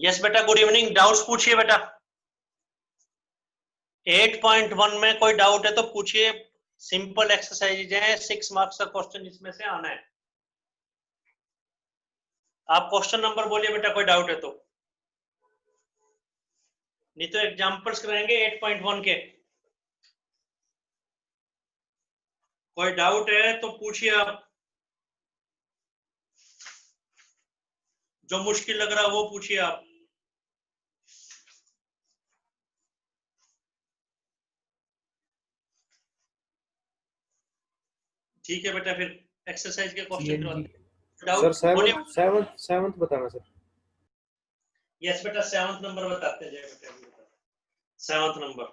Yes बेटा, good evening. Doubts पूछिए बेटा। 8.1 में कोई डाउट है तो पूछिए। सिंपल एक्सरसाइज है, 6 मार्क्स का क्वेश्चन इसमें से आना है। आप क्वेश्चन नंबर बोलिए बेटा, कोई डाउट है तो, नहीं तो एग्जांपल्स कराएंगे 8.1 के। कोई डाउट है तो पूछिए आप, जो मुश्किल लग रहा है वो पूछिए आप। ठीक है बेटा, फिर एक्सरसाइज के क्वेश्चन करवाते हैं। फिर एक्सरसाइज के क्वेश्चन करवाते हैं। सर सेवंथ बताना सर। यस बेटा, 7th नंबर बताते हैं बेटा। 7th number.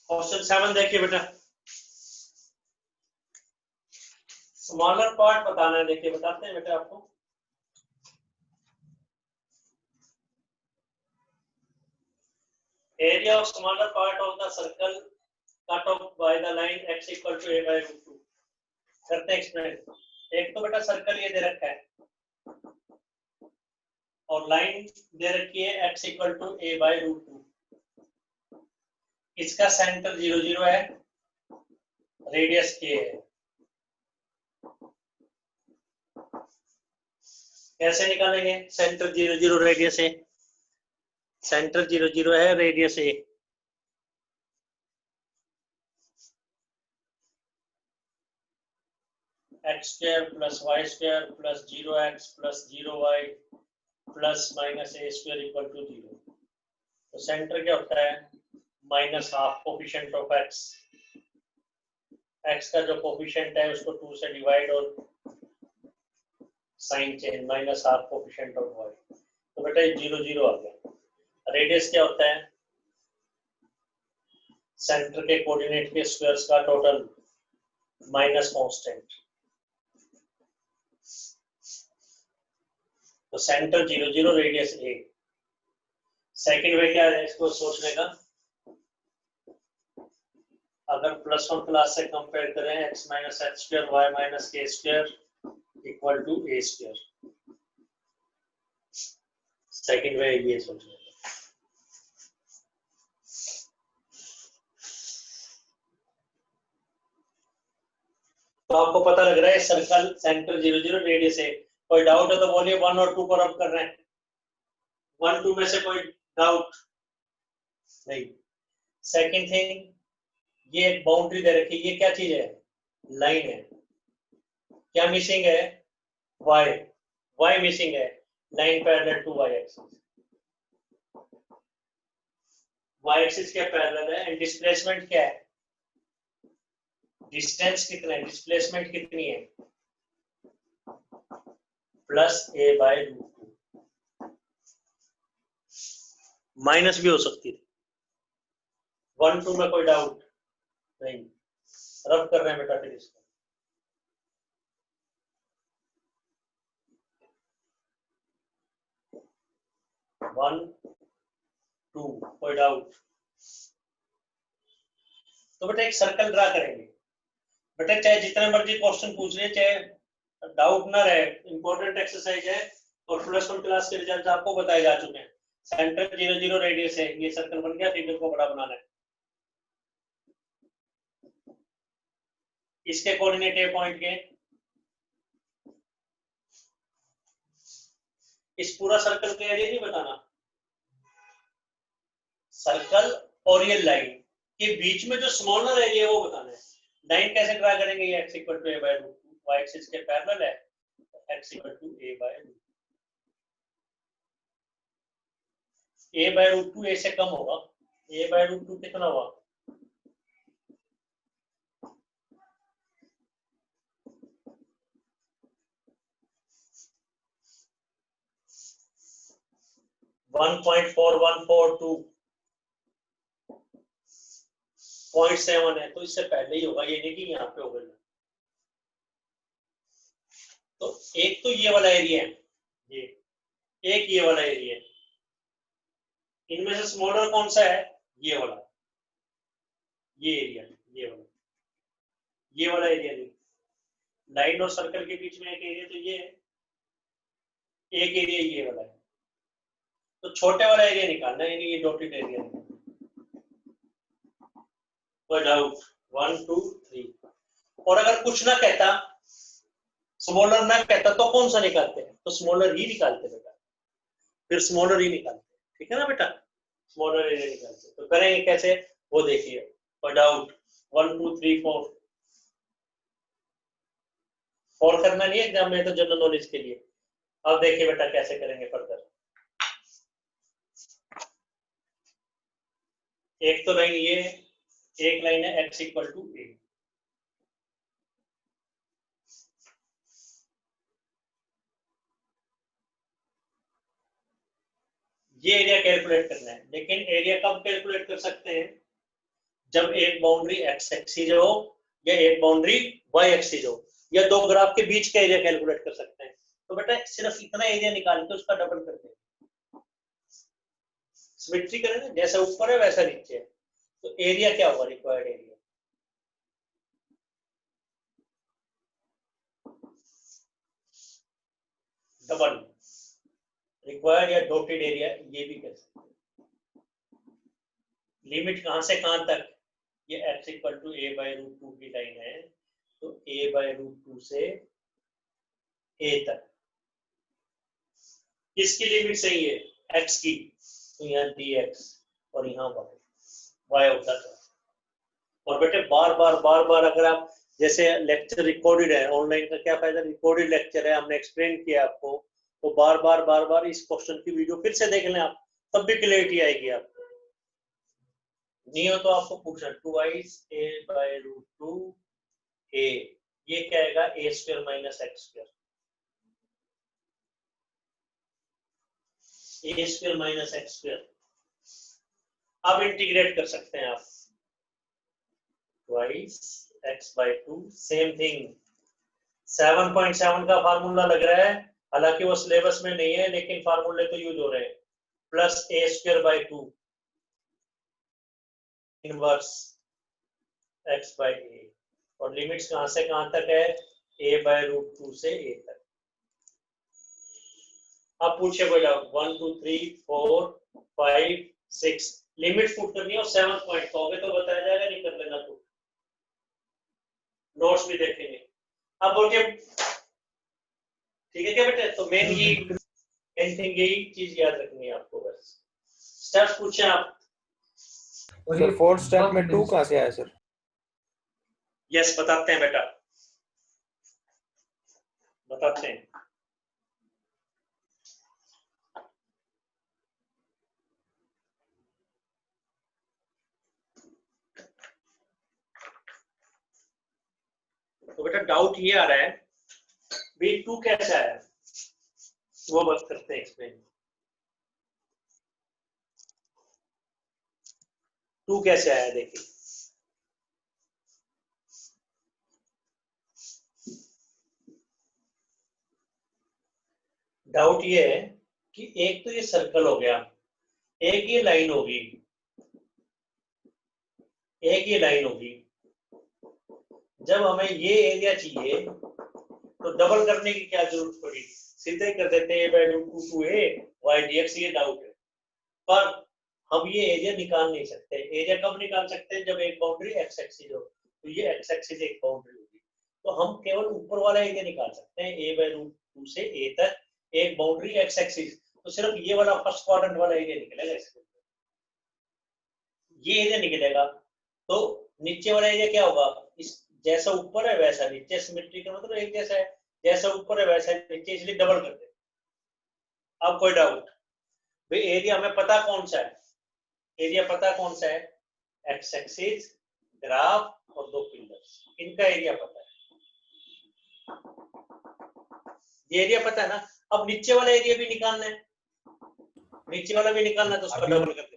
क्वेश्चन 7 देखिए बेटा। स्मॉलर पार्ट बताना है। देखिए बताते हैं बेटा आपको। Area of smaller part of the circle cut off by the line x equal to a by root 2। करते हैं एक्सप्लेन। एक तो बेटा सर्कल ये दे रखा है और लाइन दे रखी है x equal to a by root 2। इसका सेंटर 0 0 है, रेडियस k है। कैसे निकालेंगे? सेंटर 0 0 रेडियस a, सेंटर 0 0 है, radius a। x square plus y square plus 0x plus 0y plus minus a square equal to 0। तो centre क्या होता है? Minus half coefficient of x। x का जो कोफिशिएंट है उसको 2 से डिवाइड और sign change minus half coefficient of y। तो बेटा ये 0 0 आ गया। रेडियस क्या होता है? सेंटर के कोऑर्डिनेट के स्क्वायर्स का टोटल माइनस कांस्टेंट। तो सेंटर 0 0, रेडियस a। सेकंड वे क्या है इसको सोचने का? अगर +1 क्लास से कंपेयर करें x minus h square y minus k square equal to a square. Second way ये सोचने का। तो आपको पता लग रहा है सर्कल सेंटर 0 0 रेडियस है। कोई डाउट है तो बोलिए। 1 और 2 पर अब कर रहे हैं। 1 2 में से कोई डाउट नहीं। सेकंड थिंग, ये एक बाउंड्री दे रखी है। ये क्या चीज है? लाइन है। क्या मिसिंग है? y मिसिंग है। Line parallel to y axis. y axis के पैरेलल है। एंड डिस्प्लेसमेंट क्या है? डिस्टेंस कितना है? डिस्प्लेसमेंट कितनी है? Plus a by root 2। Minus भी हो सकती है। 1 2 में कोई डाउट नहीं। रब कर रहे हैं बेटा फिर इसको। 1 2 कोई डाउट? तो बेटा एक सर्कल ड्रा करेंगे। बेटा चाहे जितने मर्जी क्वेश्चन पूछ रहे, चाहे डाउट ना रहे, इंपॉर्टेंट एक्सरसाइज है और +1 क्लास के रिजल्ट आपको बताए जा चुके हैं। सेंटर 0 0 रेडियस है। ये सर्कल बन गया। फिगर को बड़ा बनाना है। इसके कोऑर्डिनेट ए पॉइंट के। इस पूरा सर्कल का एरिया नहीं बताना। सर्कल और ये लाइन के बीच में जो स्मॉलर एरिया है वो बताना है। लाइन कैसे ड्रा करेंगे? ये x equal to a by root 2, y axis के पैरेलल है। x equal to a by root 2। a by root 2 a से कम होगा। a बाय रूट 2 कितना हुआ? 1.4142 0.7 है, तो इससे पहले ही होगा, ये नहीं कि यहाँ पे होगा। तो एक तो ये वाला एरिया है, ये एक ये वाला एरिया है, इनमें से स्मॉलर कौन सा है? ये वाला, ये एरिया, ये वाला एरिया नहीं, लाइन और सर्कल के बीच में एक एरिया तो ये है, एक एरिया ये वाला है, तो छोटे वाला एरिया निकालना है, यानी ये डॉटेड एरिया निकालना। कोई डाउट? 1 2 3। और अगर कुछ ना कहता, स्मॉलर ना कहता, तो कौन सा निकालते हैं? तो स्मॉलर ही निकालते बेटा, फिर स्मॉलर ही निकालते, ठीक है ना बेटा, स्मॉलर एरिया निकालते। तो करेंगे कैसे वो देखिए। कोई डाउट? 1 2 3 4 करना नहीं है एग्जाम में, तो जनरल नॉलेज के लिए। अब देखिए बेटा कैसे करेंगे फर्दर। एक तो लाइन ये, एक लाइन है x इक्वल टू ए। ये एरिया कैलकुलेट करना है, लेकिन एरिया कब कैलकुलेट कर सकते हैं? जब एक बाउंड्री एक्स एक्सिस हो या एक बाउंड्री वाई एक्सिस हो, या दो ग्राफ के बीच का एरिया कैलकुलेट कर सकते हैं। तो बेटा सिर्फ इतना एरिया निकाल के उसका डबल कर दें, सिमेट्री करें ना, जैसा ऊपर है वैसा नीचे है। तो एरिया क्या होगा? रिक्वायर्ड एरिया डबल, रिक्वायर्ड या डॉटेड एरिया ये भी कर सकते हैं। लिमिट कहां से कहां तक? ये x equal to a by root 2 की लाइन है, तो a बाई रूट 2 से a तक। किसकी लिमिट सही है? x की, तो यहाँ dx और यहाँ y होता था। और बेटे बार बार अगर आप, जैसे लेक्चर रिकॉर्डेड है, ऑनलाइन का क्या फायदा, रिकॉर्डेड लेक्चर है, हमने एक्सप्लेन किया आपको, तो बार बार इस क्वेश्चन की वीडियो फिर से देख लें आप, तब भी क्लियरिटी आएगी आपको। नहीं हो तो आपको पूछना 2i a by root 2 a, ये क्या आएगा? a square minus x square, a square minus x square. अब इंटीग्रेट कर सकते हैं आप, twice x by 2, same thing. 7.7 का फार्मूला लग रहा है, हालांकि वो सिलेबस में नहीं है, लेकिन फार्मूले तो यूज हो रहे हैं। Plus A square by 2 inverse x by A, और लिमिट्स कहां से कहां तक है? a बाई रूट 2 से a तक। अब पूछे कोई डाउट? 1 2 3 4 5 6 लिमिट पुट करनी है, और 7 पॉइंट कहोगे तो बताया जाएगा, नहीं कर लेना पुट, नोट्स भी देखेंगे। अब बोलिए ठीक है क्या बेटे? तो मेन यही चीज याद रखनी है आपको, बस स्टेप्स पूछे आप। सर फोर्थ स्टेप में 2 कहाँ से आया सर? यस बताते हैं बेटा, बताते हैं। तो बेटा डाउट ये आ रहा है भी 2 कैसे आया, वो बात करते हैं एक्सप्लेन। 2 कैसे आया देखिए। डाउट ये है कि एक तो ये सर्कल हो गया, एक ये लाइन होगी, एक ये लाइन होगी। जब हमें ये एरिया चाहिए तो डबल करने की क्या जरूरत पड़ी? सीधे कर देते हैं by root 2 to a y dx। ये डाउट है, पर हम ये एरिया निकाल नहीं सकते। एरिया कब निकाल सकते हैं? जब एक बाउंड्री एक्स एक्सिस हो, तो ये एक्स एक्सिस एक बाउंड्री होगी, तो हम केवल ऊपर वाला एरिया निकाल सकते हैं, a बाय रूट 2 से a तक एक बाउंड्री एक्स एक्सिस। तो सिर्फ ये वाला फर्स्ट क्वाड्रेंट वाला एरिया निकलेगा, इसके ये एरिया निकलेगा। तो नीचे वाला एरिया क्या होगा? इस जैसा ऊपर है वैसा नीचे, सिमेट्री का मतलब एक जैसा है, जैसा ऊपर है वैसा नीचे, इसलिए डबल कर दे। अब कोई डाउट? भाई एरिया हमें पता कौन सा है, एरिया पता कौन सा है? एक्स एक्सिस, ग्राफ और दो पिलर्स, इनका एरिया पता है, ये एरिया पता है ना। अब नीचे वाला एरिया भी निकालना है, नीचे वाला भी निकालना है तो उसका डबल कर देंगे।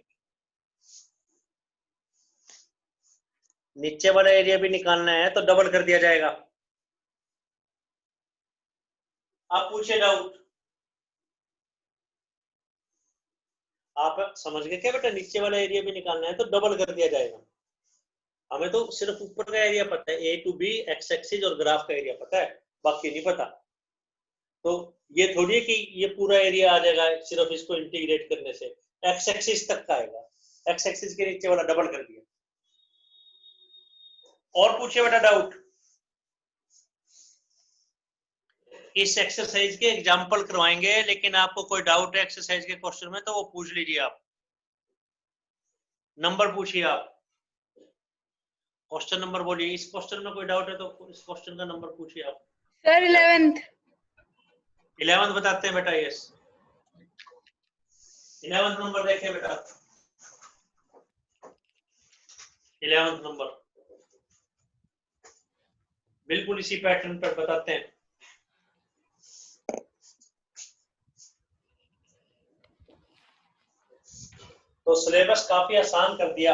नीचे वाला एरिया भी निकालना है तो डबल कर दिया जाएगा। आप पूछिए डाउट। आप समझ गए क्या बेटा? नीचे वाला एरिया भी निकालना है तो डबल कर दिया जाएगा। हमें तो सिर्फ ऊपर का एरिया पता है, ए टू बी, एक्स एक्सिस और ग्राफ का एरिया पता है, बाकी नहीं पता। तो ये थोड़ी है कि ये पूरा एरिया आ जाएगा सिर्फ इसको इंटीग्रेट करने से, एक्स एक्सिस तक का आएगा। एक्स एक्सिस के नीचे वाला डबल कर दिया। और पूछिए बेटा डाउट। इस एक्सरसाइज के एग्जाम्पल करवाएंगे, लेकिन आपको कोई डाउट है एक्सरसाइज के क्वेश्चन में तो वो पूछ लीजिए आप। नंबर पूछिए आप, क्वेश्चन नंबर बोलिए। इस क्वेश्चन में कोई डाउट है तो इस क्वेश्चन का नंबर पूछिए आप। सर 11th 11th बताते हैं बेटा। यस 11th नंबर देखिए बेटा। 11th नंबर बिल्कुल इसी पैटर्न पर बताते हैं। तो सिलेबस काफी आसान कर दिया।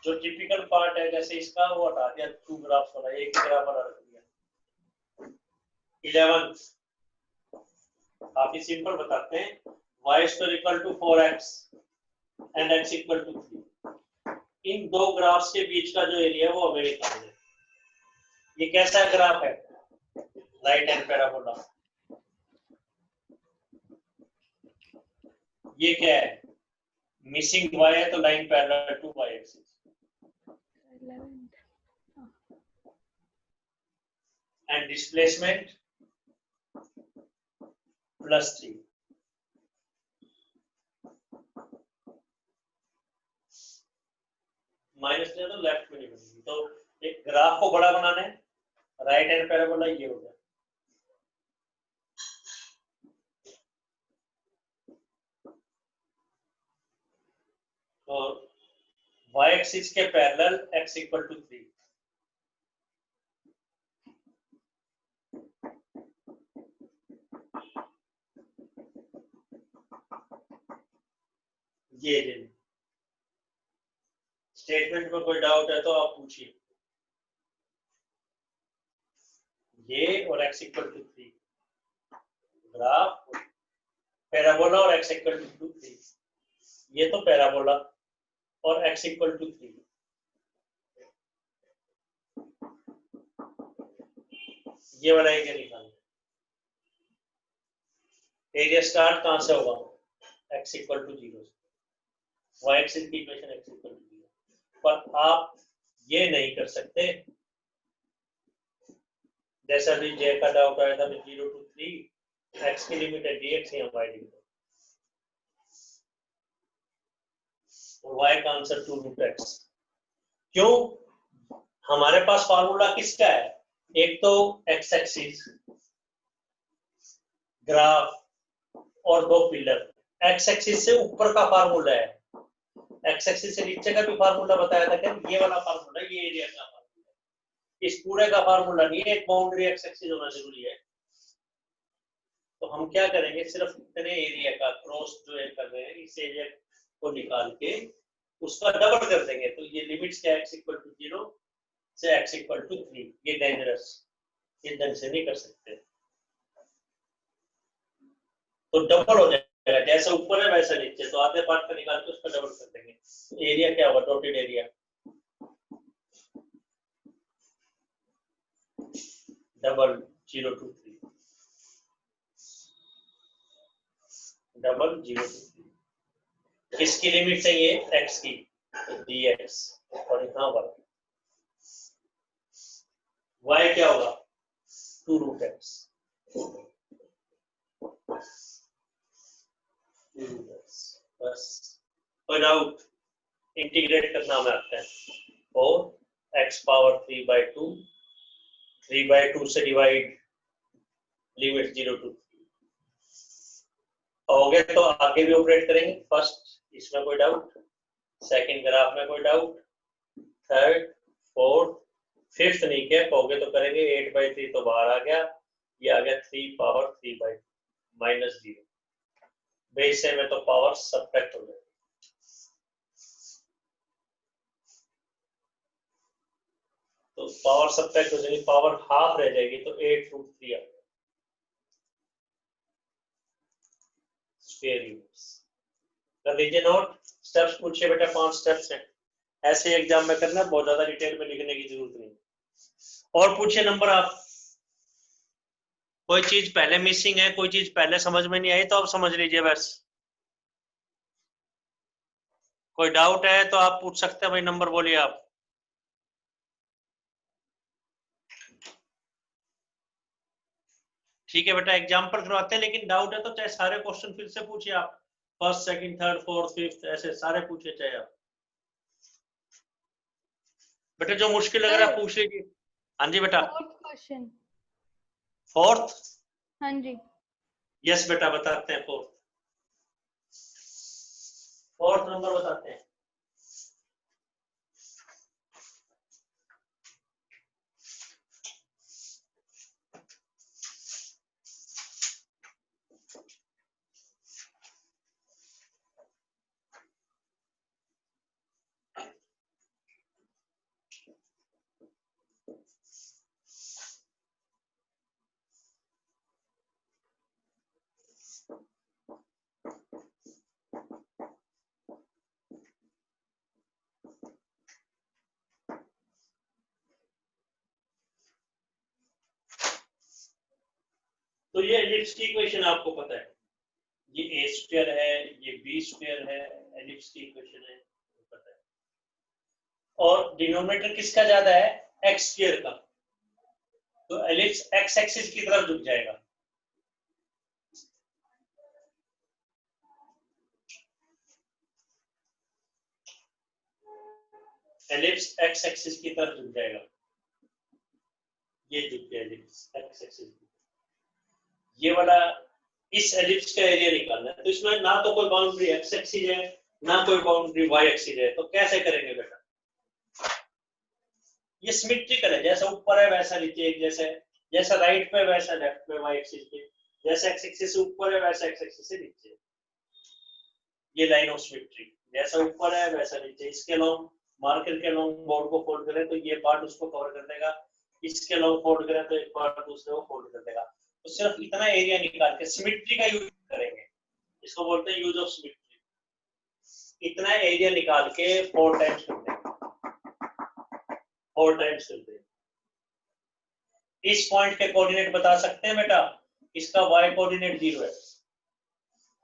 जो टिपिकल पार्ट है जैसे इसका वो हटा दिया, 2 ग्राफ्स वाला, एक ग्राफ वाला रख दिया। 11 काफी सिंपल बताते हैं। y square equal to 4x and x equal to 3। इन दो ग्राफ्स के बीच का जो एरिया है वो हमें निकालना है। ये कैसा ग्राफ है? Right hand parabola. ये क्या है? मिसिंग y है तो line parallel to y axis. 11th and displacement +3। Minus ले तो लेफ्ट में नहीं बनेगी। तो एक ग्राफ को बड़ा बनाना है, राइट हैंड पैराबोला ये हो गया। तो y एक्सिस के पैरेलल x इक्वल टू 3। ये स्टेटमेंट में कोई डाउट है तो आप पूछिए। ये और x equal to 3 graph parabola और x इक्वल टू 3। ये तो पैराबोला और x इक्वल टू 3। ये वाला एरिया निकालना। एरिया स्टार्ट कहां से होगा? x इक्वल टू 0 से। y एक्सिस की इक्वेशन x इक्वल टू 0। पर आप ये नहीं कर सकते जैसा भी j का डाउट आया था 0 to 3, x की लिमिट है dx या y लिमिट और y का आंसर 2 रूट x। क्यों? हमारे पास फार्मूला किसका है? एक तो x एक्सिस, ग्राफ और दो पिलर। x एक्सिस से ऊपर का फार्मूला है, x एक्सिस से नीचे का भी फार्मूला बताया था क्या? ये वाला फार्मूला, ये एरिया का फार्मूला है। इस पूरे का फार्मूला नहीं है, एक बाउंड्री x एक्सिस होना जरूरी है। तो हम क्या करेंगे, सिर्फ इतने एरिया का क्रॉस जो है कर रहे हैं, इस एरिया को निकाल के उसका डबल कर देंगे। तो ये लिमिट्स क्या है? x इक्वल टू 0 से x इक्वल टू 3। ये डेंजरस, ये ढंग से नहीं कर सकते। तो डबल हो जाएगा, जैसे ऊपर है वैसे नीचे। तो आधे पार्ट का निकाल के उसका डबल कर देंगे। एरिया क्या होगा? Dotted area double 0 to 3 double 0 to 3। किसकी लिमिट है ये? x की, तो dx और यहाँ पर y क्या होगा? 2 रूट x। बस कोई डाउट? इंटीग्रेट करना हमें आता है। और x पावर 3/2, 3/2 से डिवाइड, लिमिट 0 to 3 हो गया। तो आगे भी ऑपरेट करेंगे। फर्स्ट इसमें कोई डाउट? सेकंड ग्राफ में कोई डाउट? थर्ड, फोर्थ, फिफ्थ नहीं क्या कहोगे तो करेंगे। 8/3 तो बाहर आ गया, ये आ गया 3 पावर 3 बाई -0। बेस से में तो पावर सब्ट्रैक्ट हो जाएगी, तो पावर सब्ट्रैक्ट हो जाएगी, पावर हाफ रह जाएगी, तो 8√3 आ गया स्क्वायर यूनिट्स। कर लीजिए नोट, स्टेप्स पूछिए बेटा, 5 स्टेप्स हैं, ऐसे एग्जाम में करना, बहुत ज्यादा डिटेल में लिखने की जरूरत नहीं। और पूछिए नंबर आप, कोई चीज पहले मिसिंग है, कोई चीज पहले समझ में नहीं आई तो आप समझ लीजिए बस। कोई डाउट है तो आप पूछ सकते हैं भाई, नंबर बोलिए आप। ठीक है बेटा, एग्जाम्पल करवाते हैं, लेकिन डाउट है तो चाहे सारे क्वेश्चन फिर से पूछिए आप, first second third fourth fifth ऐसे सारे पूछिए चाहे आप। बेटा जो मुश्किल लग रहा है पूछ लीजिए। हाँ जी बेटा। Fourth question. फोर्थ? हाँ जी। यस बेटा, बताते हैं फोर्थ। फोर्थ नंबर बताते हैं। तो ये एलिप्स की इक्वेशन आपको पता है, ये ए स्क्वायर है, ये बी स्क्वायर है, एलिप्स की इक्वेशन है, पता है। और डिनोमिनेटर किसका ज्यादा है? एक्स स्क्वायर का, तो एलिप्स एक्स एक्सिस की तरफ झुक जाएगा। एलिप्स एक्स एक्सिस की तरफ झुक जाएगा, ये झुक गया एलिप्स एक्स एक्सिस। ये वाला, इस एलिप्स का एरिया निकालना है, तो इसमें ना तो कोई बाउंड्री एक्स एक्सिस है, ना कोई बाउंड्री वाई एक्सिस है, तो कैसे करेंगे बेटा? ये सिमेट्रिकल है, जैसा ऊपर है वैसा नीचे, जैसे जैसा राइट पे वैसा लेफ्ट पे वाई एक्सिस पे, जैसा एक्स एक्सिस से ऊपर है वैसा एक्स एक्सिस से नीचे। ये लाइन ऑफ सिमेट्री, जैसा ऊपर है वैसा नीचे। इसके लॉन्ग मार्कर के लॉन्ग बोर्ड को फोल्ड करें तो ये पार्ट उसको कवर कर देगा, इसके लॉन्ग फोल्ड करें तो एक पार्ट दूसरे को फोल्ड कर देगा। तो सिर्फ इतना एरिया निकाल के सिमेट्री का यूज करेंगे, इसको बोलते हैं यूज ऑफ सिमेट्री। इतना एरिया निकाल के 4 टाइम्स कर देंगे, 4 टाइम्स कर देंगे। इस पॉइंट के कोऑर्डिनेट बता सकते हैं बेटा? इसका y कोऑर्डिनेट 0 है,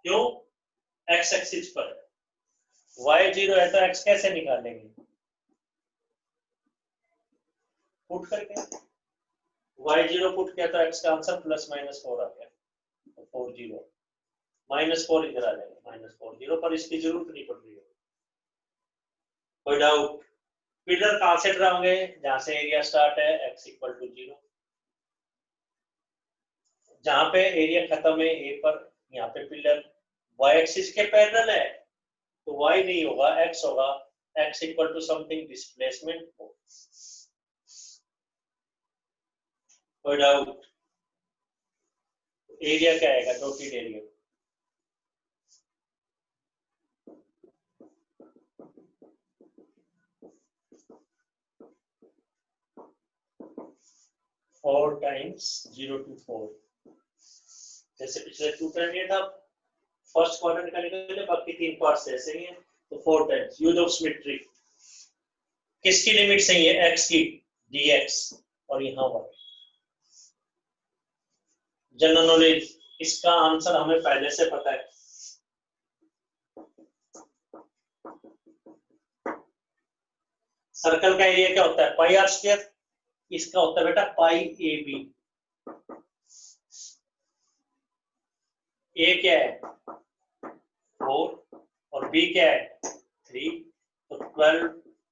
क्यों? x एक्सिस पर है, y 0 है तो x कैसे निकालेंगे? पुट करके, y 0 पुट किया तो x का आंसर +-4 आ गया, तो 4 0 -4 इधर आ जाएगा, -4 0, पर इसकी जरूरत नहीं पड़ रही है। कोई डाउट? पिलर कहां से ड्रा होंगे? जहां से एरिया स्टार्ट है, x = 0, जहां पे एरिया खत्म है a पर, यहाँ पे पिलर y एक्सिस के पैरेलल है, तो y नहीं होगा, x होगा, x = समथिंग डिस्प्लेसमेंट। कोई डाउट? एरिया क्या आएगा? Dotted area. Four times 0 to 4, जैसे पिछले 2 टाइम ये था, फर्स्ट क्वाड्रेंट का निकले, बाकी 3 पार्ट्स ऐसे ही हैं, तो 4 टाइम्स यूज ऑफ सिमेट्री। किसकी लिमिट सही है? x की, dx, और यहाँ y। जनरल नॉलेज, इसका आंसर हमें पहले से पता है। सर्कल का एरिया क्या होता है? पाई आर स्क्वायर। इसका होता है बेटा पाई ए बी। ए क्या है? 4, और बी क्या है? 3, तो 12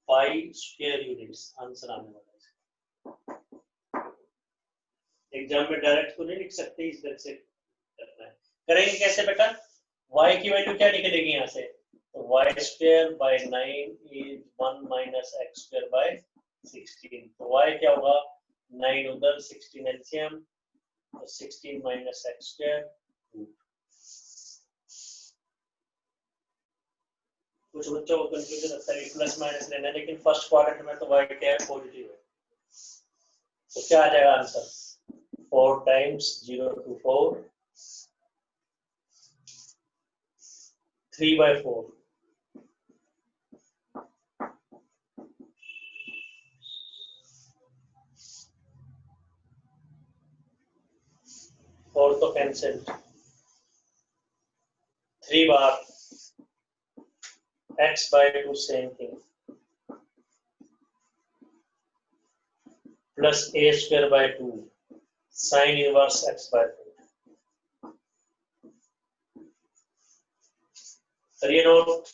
पाई स्क्वायर यूनिट्स आंसर आने वाला है। एग्जाम में डायरेक्ट तो नहीं लिख सकते, इस तरह से करना है। करेंगे कैसे बेटा? y की वैल्यू क्या निकलेगी यहाँ से? तो y² by 9 is 1 - x² by 16, तो y क्या होगा? 9 उधर, 16 एलसीएम, तो 16 माइनस एक्स स्क्वायर। कुछ बच्चों को कंफ्यूजन रहता है प्लस माइनस लेना है, लेकिन फर्स्ट क्वाड्रेंट में तो y क्या है, पॉजिटिव है। तो क्या आ जाएगा आंसर, 4 टाइम्स 0 to 4, 3/4। और तो कैंसिल, 3 बार x/2 same thing plus a²/2 sine inverse x/2। करिए नोट।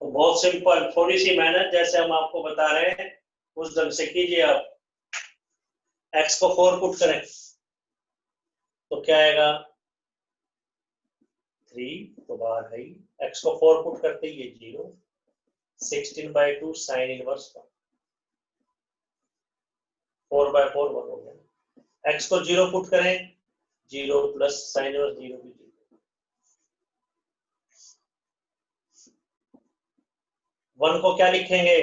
तो बहुत सिंपल, थोड़ी सी मेहनत जैसे हम आपको बता रहे हैं उस ढंग से कीजिए। आप x को 4 पुट करें तो क्या आएगा, 3 तो बाहर है ही, x को 4 पुट करते ही ये 0, 16/2 साइन इनवर्स 4/4 1 हो गया। x को 0 पुट करें, 0 प्लस साइन इनवर्स 0 भी 0। 1 को क्या लिखेंगे,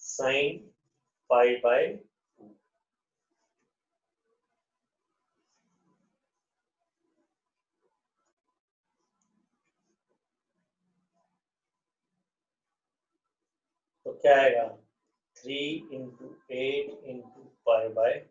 साइन π/2। तो क्या आएगा, 3 × 8 × π/2।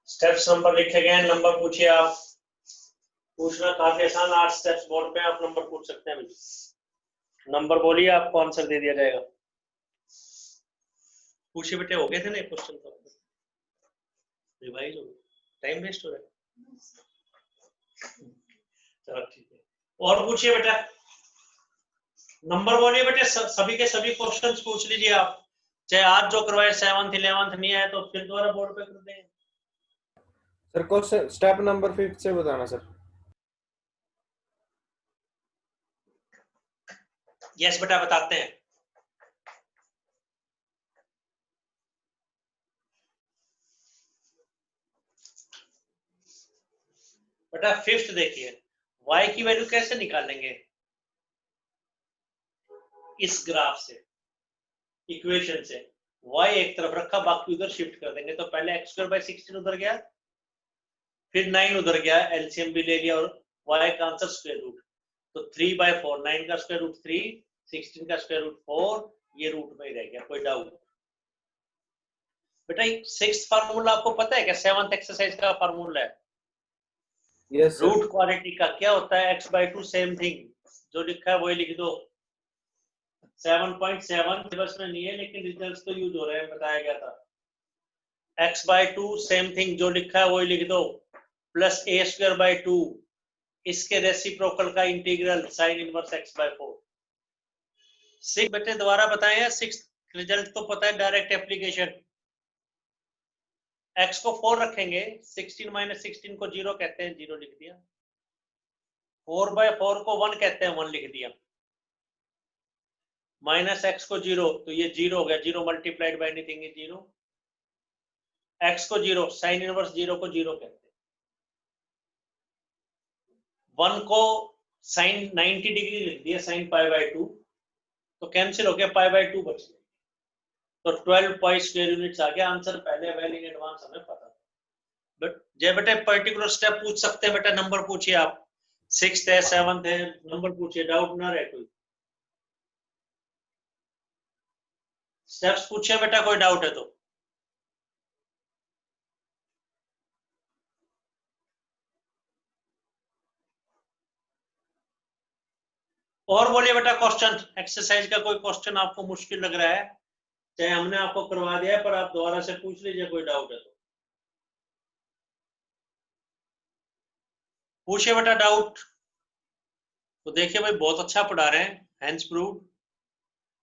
स्टेप्स नंबर लिखे गए, नंबर पूछिए आप। पूछना काफी आसान, 8 स्टेप्स बोर्ड पे आप नंबर पूछ सकते हैं। नंबर बोलिए, आपको आंसर दे दिया जाएगा। पूछिए बेटे, हो गए थे ना क्वेश्चन, तो रिवाइज हो गए, टाइम वेस्ट हो रहा है। चलो ठीक है, और पूछिए बेटा, नंबर बोलिए बेटे, सभी के सभी क्वेश्चंस पूछ लीजिए आप। चाहे आज जो करवाए 7th 11th नहीं आए तो फिर दोबारा बोर्ड पे कर देंगे। सर क्वेश्चन स्टेप नंबर 5 से बताना सर। यस बेटा, बताते हैं। बेटा 5th देखिए, y की वैल्यू कैसे निकालेंगे, इस ग्राफ से, इक्वेशन से। y एक तरफ रखा, बाकी उधर शिफ्ट कर देंगे। तो पहले x²/16 उधर गया, फिर 9 उधर गया, एलसीएम भी ले लिया, और y का आंसर स्क्वायर रूट। तो 3/4, 9 का स्क्वायर रूट 3, 16 का स्क्वायर रूट 4, ये रूट में ही रह गया। कोई डाउट बेटा? 6th फार्मूला आपको पता है क्या, 7th एक्सरसाइज का फार्मूला है। Yes sir. रूट क्वाड्रेटिक का क्या होता है, x/2 सेम थिंग, जो लिखा है वही लिख दो। 7.7 सिलेबस में नहीं है, लेकिन रिजल्ट्स तो यूज हो रहे हैं, बताया गया था। x/2 सेम थिंग, जो लिखा है वही लिख दो, प्लस a²/2, इसके रेसिप्रोकल का इंटीग्रल साइन इनवर्स x/4। 6 बेटे दोबारा बताएं, 6 रिजल्ट तो पता है, डायरेक्ट एप्लीकेशन। x को 4 रखेंगे, 16 - 16 को 0 कहते हैं, 0 लिख दिया। 4/4 को 1 कहते हैं, 1 लिख दिया। माइनस x को 0, तो ये 0 हो गया, 0 multiplied by anything is 0। x को 0, साइन इनवर्स 0 को 0 कहते हैं। 1 को साइन 90 डिग्री लिख दिया, साइन π/2, तो कैंसिल हो गया, π/2 बच गया। तो 12 पाई स्क्वायर यूनिट्स आ गया आंसर। पहले वेल इन एडवांस हमें पता था। बट जय बेटे पर्टिकुलर स्टेप पूछ सकते हैं बेटा, नंबर पूछिए आप। 6th है, 7th है, नंबर पूछिए, डाउट ना रहे कोई। स्टेप्स पूछिए बेटा, कोई डाउट है तो। और बोलिए बेटा, क्वेश्चन एक्सरसाइज का कोई क्वेश्चन आपको मुश्किल लग रहा है, चाहे हमने आपको करवा दिया है, पर आप दोबारा से पूछ लीजिए, कोई डाउट है तो। पूछे बेटा डाउट। तो देखिए भाई बहुत अच्छा पढ़ा रहे हैं, हैंस प्रूव।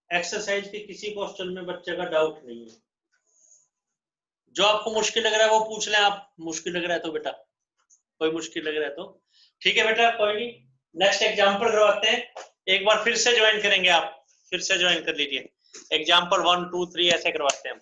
एक्सरसाइज के किसी क्वेश्चन में बच्चे का डाउट नहीं है। जो आपको मुश्किल लग रहा है वो पूछ लें आप, मुश्किल लग रहा है तो बेटा, कोई मुश्किल लग रहा है तो ठीक है बेटा, कोई नहीं। नेक्स्ट एग्जाम्पल करवाते हैं, एक बार फिर से ज्वाइन करेंगे आप, फिर से ज्वाइन कर लीजिए। एग्जाम्पल 1 2 3 ऐसे करवाते हैं हम।